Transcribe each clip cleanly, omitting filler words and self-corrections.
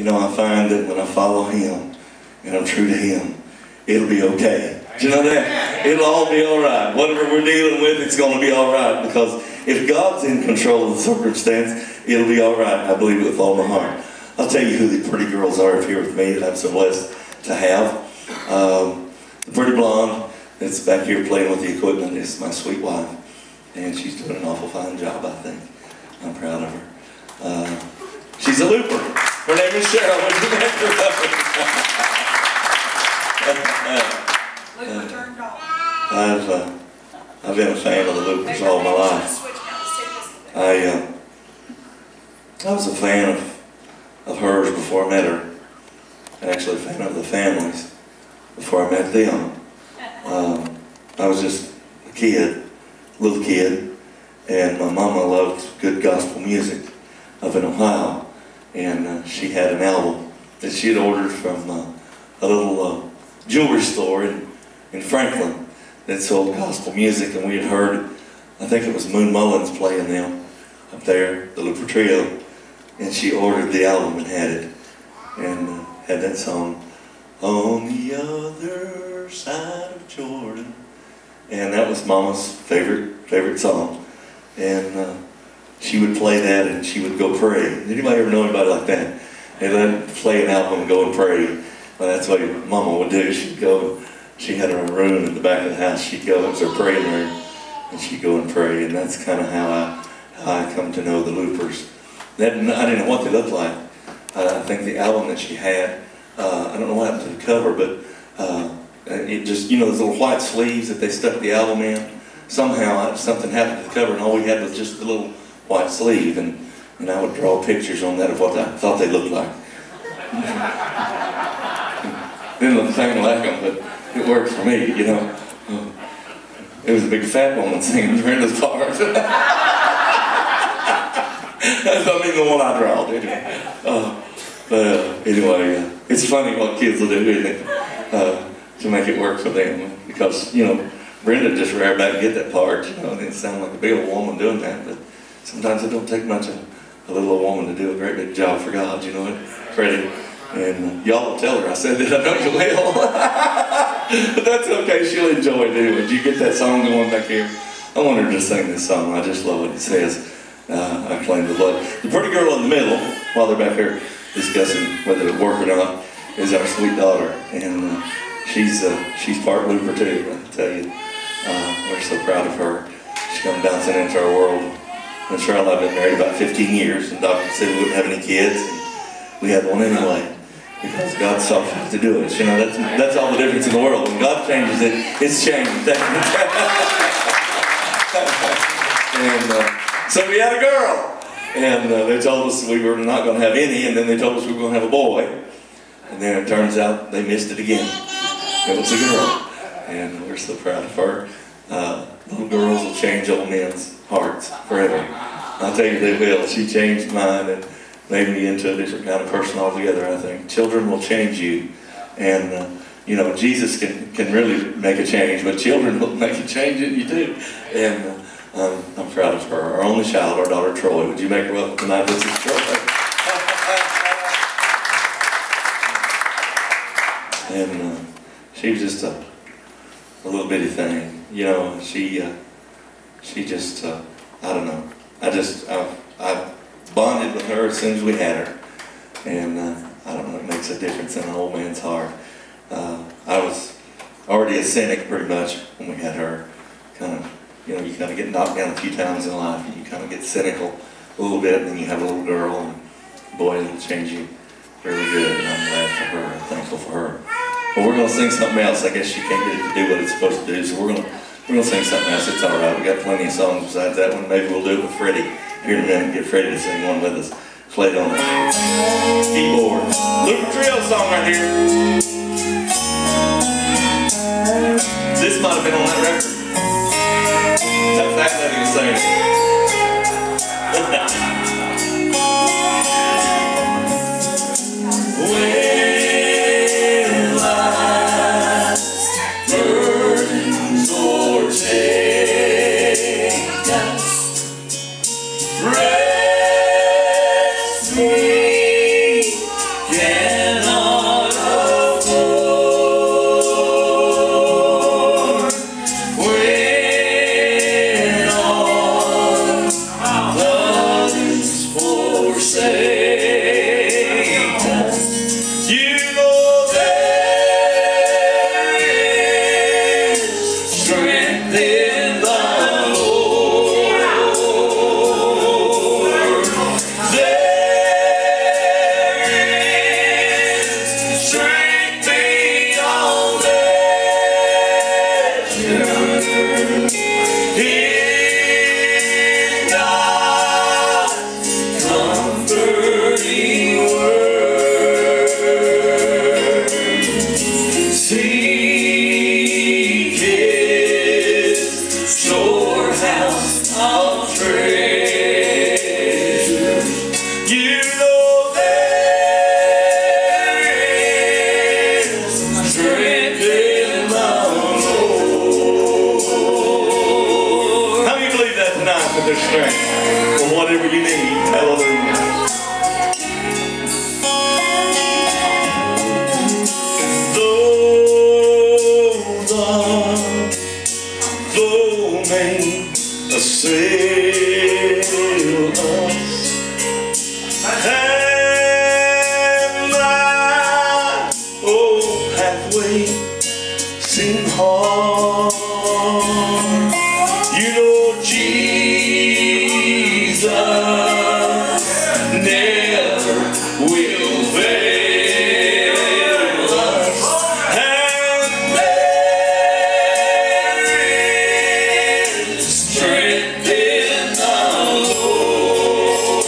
You know, I find that when I follow Him and I'm true to Him, it'll be okay. Do you know that? It'll all be all right. Whatever we're dealing with, it's going to be all right. Because if God's in control of the circumstance, it'll be all right. I believe it with all my heart. I'll tell you who the pretty girls are up here with me that I'm so blessed to have. The pretty blonde that's back here playing with the equipment is my sweet wife. And she's doing an awful fine job, I think. I'm proud of her. She's a looper. Her name is Cheryl. I've been a fan of the loopers all my life. I was a fan of hers before I met her. Actually a fan of the families before I met them. I was just a kid, little kid, and my mama loved good gospel music up in Ohio. And she had an album that she had ordered from a little jewelry store in Franklin that sold gospel music, and we had heard, I think it was Moon Mullins playing them up there, the Looper Trio, and she ordered the album and had it, and had that song, On the Other Side of Jordan, and that was Mama's favorite song, and she would play that and she would go pray. Did anybody ever know anybody like that? And then play an album and go and pray. Well, that's what Mama would do. She'd go, she had her room in the back of the house. She'd go, it was her praying room, and she'd go and pray. And that's kind of how I come to know the Loopers. I didn't know what they looked like. I think the album that she had, I don't know what happened to the cover, but it just, you know, those little white sleeves that they stuck the album in. Somehow something happened to the cover, and all we had was just the little white sleeve, and I would draw pictures on that of what I thought they looked like. Didn't look anything like them, but it worked for me, you know. It was a big fat woman singing Brenda's part. That's not even the one I draw, did you? Anyway, it's funny what kids will do, isn't it? To make it work for them, because, you know, Brenda just reared back to get that part, you know, and it sounded like a big old woman doing that, but sometimes it don't take much of a little old woman to do a great big job for God, you know it, Freddie. And y'all will tell her I said that, I know you will. But that's okay, she'll enjoy it anyway. Did you get that song going back here? I want her to sing this song, I just love it. It says, I claim the blood. The pretty girl in the middle, while they're back here discussing whether it work or not, is our sweet daughter. And she's part Looper too, I tell you. We're so proud of her. She come bouncing into our world. And Cheryl and I have been married about 15 years, and Doctor said we wouldn't have any kids, and we had one anyway, because God saw fit to do it. You know, that's all the difference in the world. When God changes it, it's changed. And so we had a girl, and they told us we were not going to have any, and then they told us we were going to have a boy, and then it turns out they missed it again. It was a girl, and we're so proud of her. Little girls will change old men's hearts forever. I'll tell you they will. She changed mine and made me into a different kind of person altogether, I think. Children will change you. And, you know, Jesus can really make a change, but children will make a change in you too. And I'm proud of her. Our only child, our daughter Troy. Would you make her welcome tonight? This is Troy. And she was just a little bitty thing. You know, she just, I don't know. I bonded with her as soon as we had her. And I don't know, it makes a difference in an old man's heart. I was already a cynic pretty much when we had her. Kind of, you know, you kind of get knocked down a few times in life, and you kind of get cynical a little bit, and then you have a little girl, and boy, it'll change you really good. And I'm glad for her. I'm thankful for her. But we're going to sing something else. I guess she can't get it to do what it's supposed to do, so we're going to sing something else. It's all right. We got plenty of songs besides that one. Maybe we'll do it with Freddie here in a minute. Get Freddie to sing one with us. Play it on the keyboard. Looper Trio song right here. This might have been on that record. That fat lady was singing it. cannot afford when all others forsake us. You know there is strength in the Lord. There is strength beyond measure in God's comforting word. Seek His storehouse of treasure. You know there is strength in the Lord. How do you believe that tonight, that there's strength for whatever you need? Hallelujah. Though may assail us, and my pathway seem hard, you know Jesus never will fail us, and there is strength in the Lord.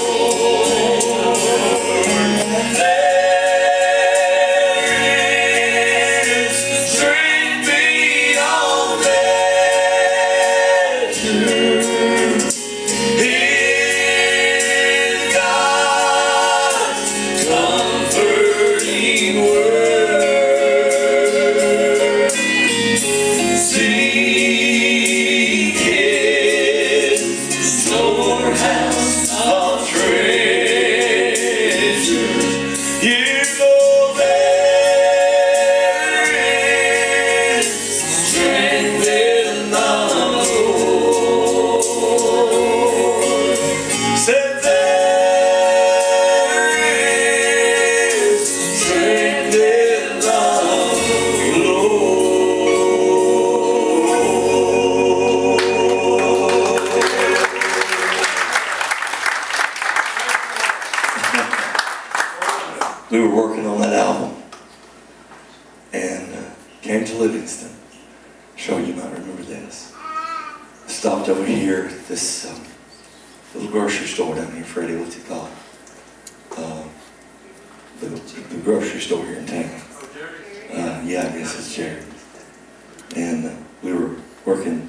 There is strength beyond measure in God's comforting word. Seek His storehouse of treasure. You know there is strength in the Lord. Said there is strength in the Lord. We were working on that album and came to Livingston. Sure, you might remember this. Stopped over here at this little grocery store down here. Freddie, what's it called? The grocery store here in town. Yeah, I guess it's Jerry's. And we were working,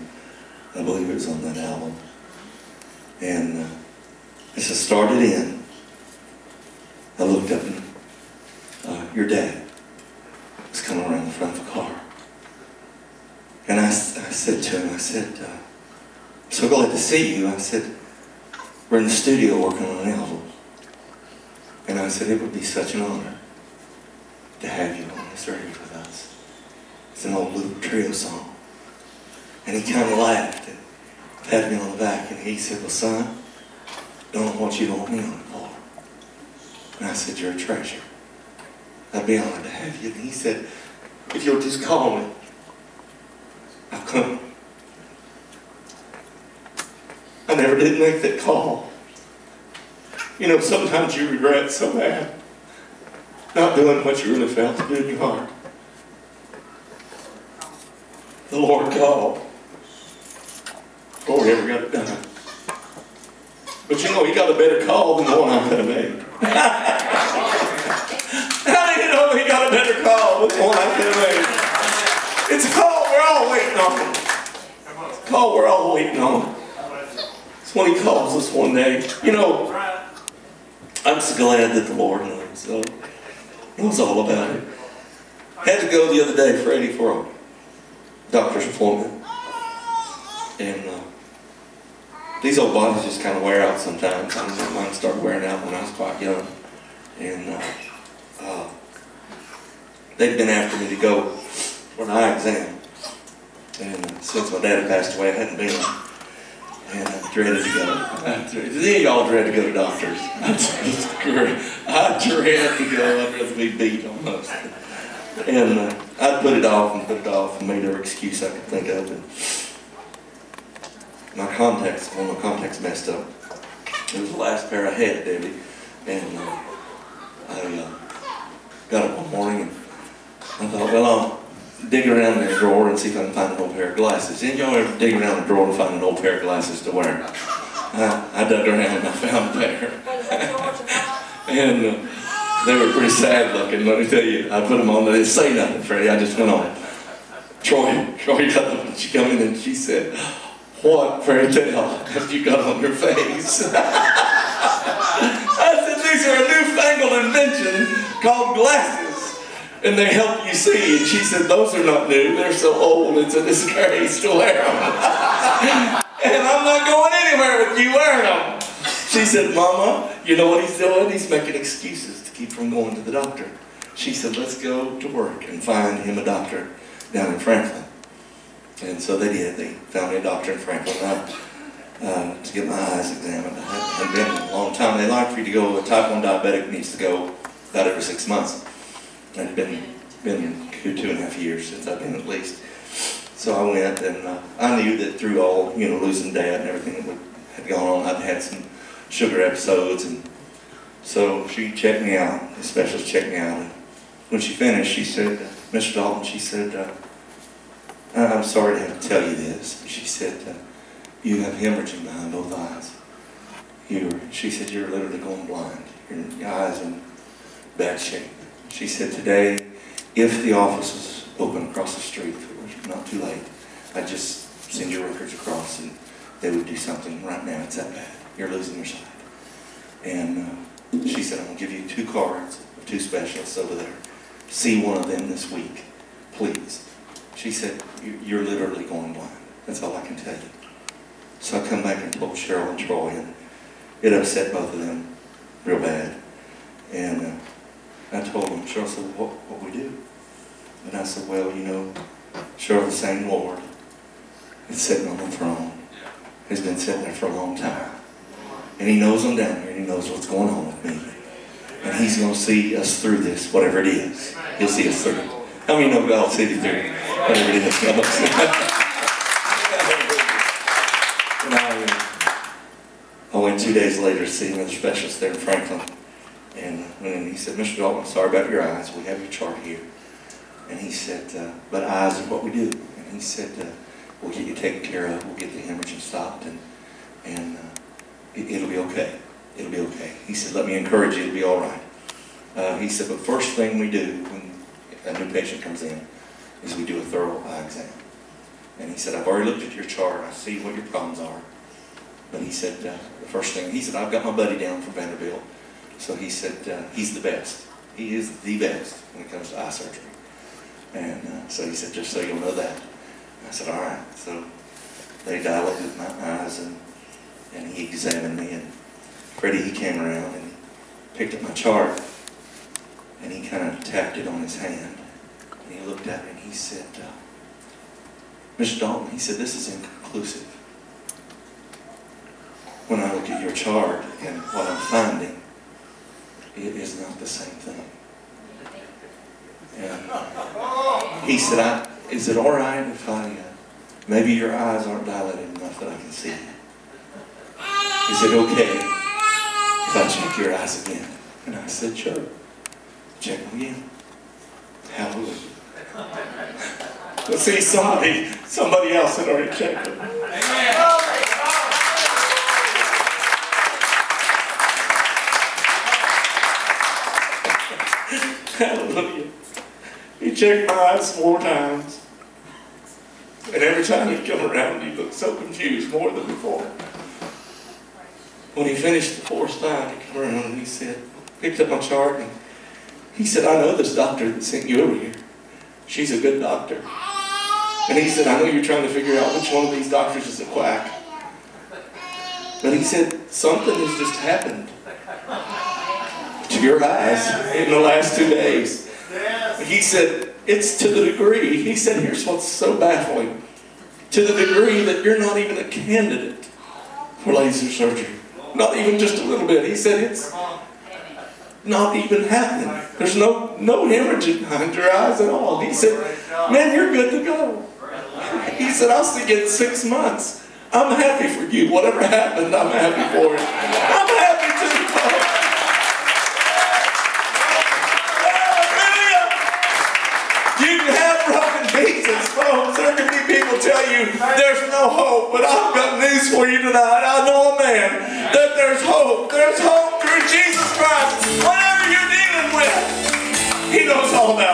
I believe it was on that album. And as I started in, I looked up and your dad was coming around the front of the car. And I said to him, I said, I'm so glad to see you. I said, we're in the studio working on an album. And I said, it would be such an honor to have you on this record with us. It's an old Luke Trio song. And he kind of laughed and patted me on the back. And he said, well, son, don't know what you want me on it for. And I said, you're a treasure. I'd be honored to have you. And he said, if you'll just call me, I'll come. I never did make that call. You know, sometimes you regret so bad not doing what you really felt to do in your heart. The Lord called. Lord never got it done. But you know, He got a better call than the one I could have made. How do you know He got a better call than the one I could have made? It's a call we're all waiting on. It's a call we're all waiting on. It's when He calls us one day. You know, I'm so glad that the Lord knows all about it. I had to go the other day, Freddie, for a doctor's appointment. And these old bodies just kind of wear out sometimes. Mine started wearing out when I was quite young. And they'd been after me to go for an eye exam. And since my daddy passed away, I hadn't been. And I dreaded to go. Does any of y'all dread to go to doctors? I dread to go. I'd rather be beat almost. And I'd put it off and made every excuse I could think of. And one of my contacts messed up. It was the last pair I had, Debbie. And I got up one morning and I thought, well, I'll dig around in the drawer and see if I can find an old pair of glasses. Didn't y'all ever dig around the drawer and find an old pair of glasses to wear? I dug around and I found a pair. And they were pretty sad looking, let me tell you. I put them on, they didn't say nothing, Freddie. I just went on. Troy got up and she came in and she said, "What fairy tale have you got on your face?" I said, "These are a newfangled invention called glasses. And they help you see." And she said, "Those are not new. They're so old, it's a disgrace to wear them." "And I'm not going anywhere with you wearing them." She said, "Mama, you know what he's doing? He's making excuses to keep from going to the doctor." She said, "Let's go to work and find him a doctor down in Franklin." And so they did. They found me a doctor in Franklin to get my eyes examined. It hadn't been a long time. They like for you to go, a type 1 diabetic needs to go about every 6 months. And it's been 2.5 years since I've been, at least. So I went, and I knew that through all, losing Dad and everything that had gone on, I'd had some sugar episodes, and so she checked me out. The specialist checked me out, and when she finished, she said, "Mr. Dalton," she said, "I'm sorry to have to tell you this," but she said, "You have hemorrhaging behind both eyes. She said, you're literally going blind. Your eyes are in bad shape." She said, "Today, if the office was open across the street, if it was not too late, I'd just send your records across and they would do something right now. It's that bad. You're losing your sight." And she said, "I'm going to give you 2 cards of 2 specialists over there. See one of them this week, please." She said, "You're literally going blind. That's all I can tell you." So I come back and told Cheryl and Troy, and it upset both of them real bad. And I told them, Cheryl said, "What we do?" And I said, "Well, Cheryl, the same Lord is sitting on the throne, has been sitting there for a long time. And he knows I'm down here, and he knows what's going on with me. And he's going to see us through this, whatever it is. He'll see us through it." How many know God will see you through whatever it is? And I went 2 days later to see another specialist there in Franklin. And he said, "Mr. Dalton, I'm sorry about your eyes. We have your chart here." And he said, "But eyes are what we do." And he said, "We'll get you taken care of. We'll get the hemorrhaging stopped, and it'll be okay. It'll be okay." He said, "Let me encourage you. It'll be all right." He said, "But first thing we do when a new patient comes in is we do a thorough eye exam." And he said, "I've already looked at your chart. I see what your problems are." But he said, the first thing, he said, "I've got my buddy down from Vanderbilt." So he said, he's the best. He is the best when it comes to eye surgery. And so he said, "Just so you'll know that." I said, "All right." So they dilated my eyes, and he examined me. And Freddie, he came around and he picked up my chart, and he kind of tapped it on his hand. And he looked at me and he said, "Mr. Dalton," he said, "this is inconclusive. When I look at your chart and what I'm finding, it is not the same thing." And he said, "Is it all right if maybe your eyes aren't dilated enough that I can see?" He said, "Okay, if I check your eyes again?" And I said, "Sure. Check them again." Hallelujah. But see, somebody else had already checked them. Hallelujah. He checked my eyes 4 times. And every time he'd come around, he looked so confused, more than before. When he finished the 4th time, he came around and he said, picked up my chart, and he said, "I know this doctor that sent you over here. She's a good doctor." And he said, "I know you're trying to figure out which one of these doctors is a quack. But," he said, "something has just happened to your eyes in the last 2 days. He said, it's to the degree, he said, here's what's so baffling. To the degree that you're not even a candidate for laser surgery. Not even just a little bit. He said, it's not even happening. There's no hemorrhaging behind your eyes at all. He said, man, you're good to go. He said, I'll see you in 6 months. I'm happy for you. Whatever happened, I'm happy for it. I'm happy too. Hallelujah! You can have broken pieces, folks. There can be people tell you there's no hope, but I've got news for you tonight. I know a man that there's hope. There's hope through Jesus Christ. Whatever you're dealing with, He knows all about it.